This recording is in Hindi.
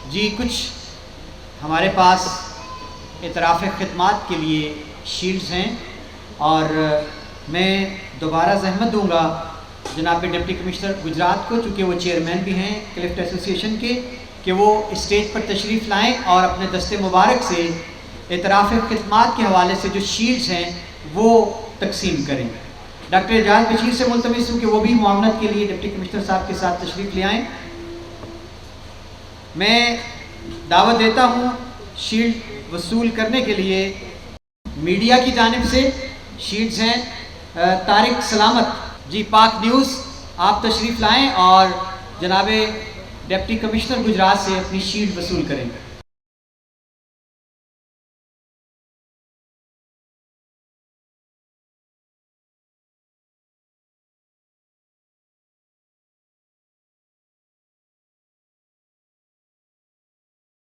जी, कुछ हमारे पास इतराफ़ ख़िदमात के लिए शील्ड्स हैं और मैं दोबारा ज़हमत दूंगा जनाब डिप्टी कमिश्नर गुजरात को, चूँकि वो चेयरमैन भी हैं क्लिफ्ट एसोसिएशन के, कि वो स्टेज पर तशरीफ़ लाएँ और अपने दस्ते मुबारक से इतराफ़ ख़िदमात के हवाले से जो शील्ड्स हैं वो तकसीम करें। डॉक्टर एजाज बशीर से मुल्तमिस हूँ कि वो भी मुआवनत के लिए डिप्टी कमिश्नर साहब के साथ तशरीफ़ ले आएँ। मैं दावत देता हूँ शील्ड वसूल करने के लिए मीडिया की जानिब से। शील्ड्स हैं तारिक सलामत जी, पाक न्यूज़, आप तशरीफ़ लाएँ और जनाब डिप्टी कमिश्नर गुजरात से अपनी शील्ड वसूल करें।